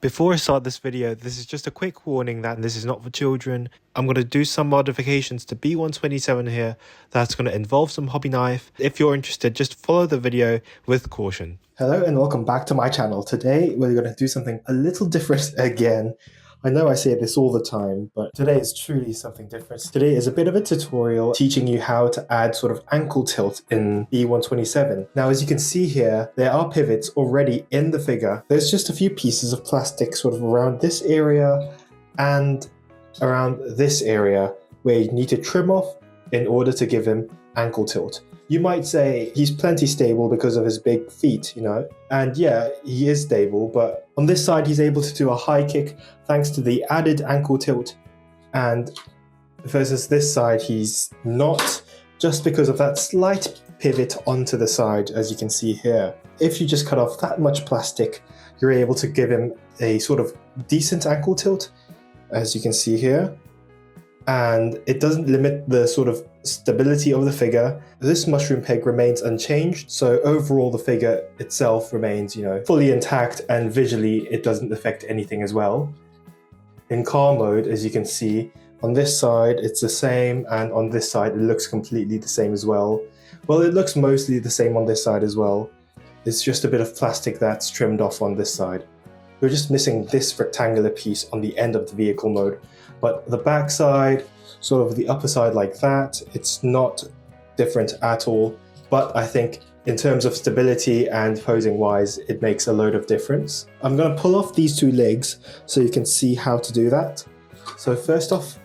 Before I start this video, this is just a quick warning that this is not for children. I'm going to do some modifications to B-127 here that's going to involve some hobby knife. If you're interested, just follow the video with caution. Hello and welcome back to my channel. Today we're going to do something a little different again. I know I say this all the time, but today is truly something different. Today is a bit of a tutorial teaching you how to add sort of ankle tilt in B-127. Now, as you can see here, there are pivots already in the figure. There's just a few pieces of plastic sort of around this area and around this area where you need to trim off in order to give him ankle tilt. You might say he's plenty stable because of his big feet, you know, and yeah, he is stable, but on this side he's able to do a high kick thanks to the added ankle tilt, and versus this side he's not, just because of that slight pivot onto the side, as you can see here. If you just cut off that much plastic, you're able to give him a sort of decent ankle tilt, as you can see here. And it doesn't limit the sort of stability of the figure. This mushroom peg remains unchanged, so overall the figure itself remains, you know, fully intact, and visually it doesn't affect anything as well. In car mode, as you can see, on this side it's the same, and on this side it looks completely the same as well. Well, it looks mostly the same on this side as well. It's just a bit of plastic that's trimmed off on this side. We're just missing this rectangular piece on the end of the vehicle mode. But the back side, sort of the upper side like that, it's not different at all. But I think in terms of stability and posing wise, it makes a load of difference. I'm going to pull off these two legs so you can see how to do that. So first off,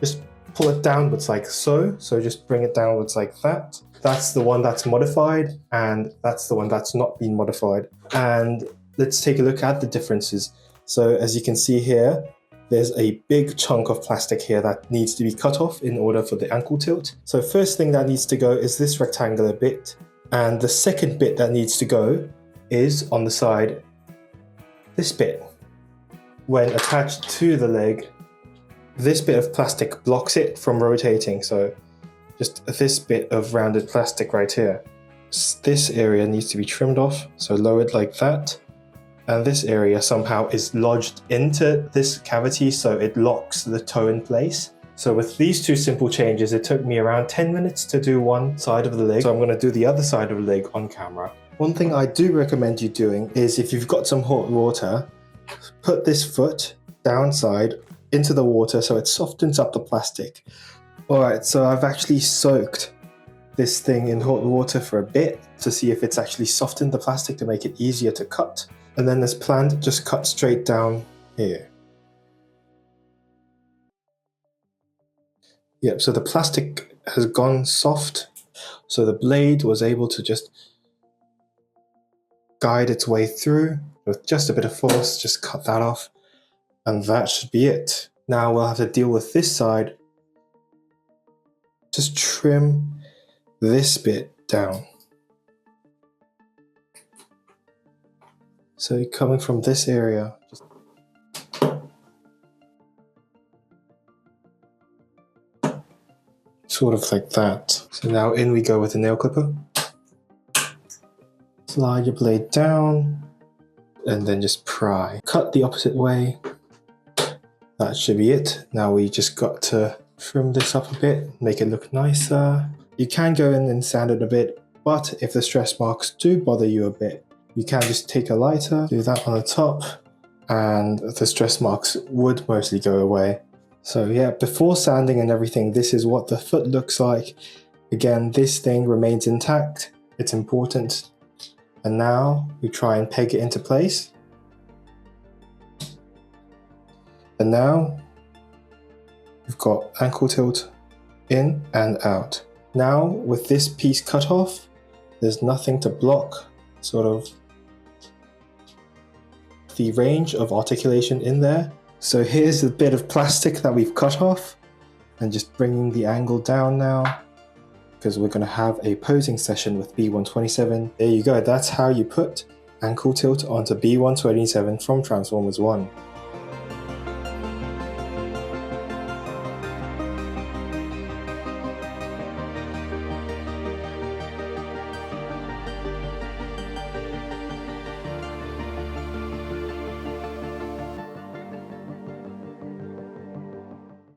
just pull it downwards like so. So just bring it downwards like that. That's the one that's modified, and that's the one that's not been modified. And let's take a look at the differences. So as you can see here, there's a big chunk of plastic here that needs to be cut off in order for the ankle tilt. So first thing that needs to go is this rectangular bit. And the second bit that needs to go is on the side, this bit. When attached to the leg, this bit of plastic blocks it from rotating. So just this bit of rounded plastic right here. This area needs to be trimmed off, so lowered like that. And this area somehow is lodged into this cavity, so it locks the toe in place. So with these two simple changes, it took me around 10 minutes to do one side of the leg. So I'm going to do the other side of the leg on camera. One thing I do recommend you doing is, if you've got some hot water, put this foot downside into the water so it softens up the plastic. Alright, so I've actually soaked this thing in hot water for a bit to see if it's actually softened the plastic to make it easier to cut. And then as planned, just cut straight down here. Yep, so the plastic has gone soft, so the blade was able to just guide its way through with just a bit of force. Just cut that off, and that should be it. Now we'll have to deal with this side. Just trim this bit down. So coming from this area, just sort of like that. So now in we go with the nail clipper. Slide your blade down and then just pry. Cut the opposite way. That should be it. Now we just got to trim this up a bit, make it look nicer. You can go in and sand it a bit, but if the stress marks do bother you a bit, you can just take a lighter, do that on the top, and the stress marks would mostly go away. So yeah, before sanding and everything, this is what the foot looks like. Again, this thing remains intact. It's important. And now we try and peg it into place. And now we've got ankle tilt in and out. Now with this piece cut off, there's nothing to block sort of the range of articulation in there. So here's the bit of plastic that we've cut off, and just bringing the angle down now, because we're going to have a posing session with B-127. There you go, that's how you put ankle tilt onto B-127 from Transformers 1.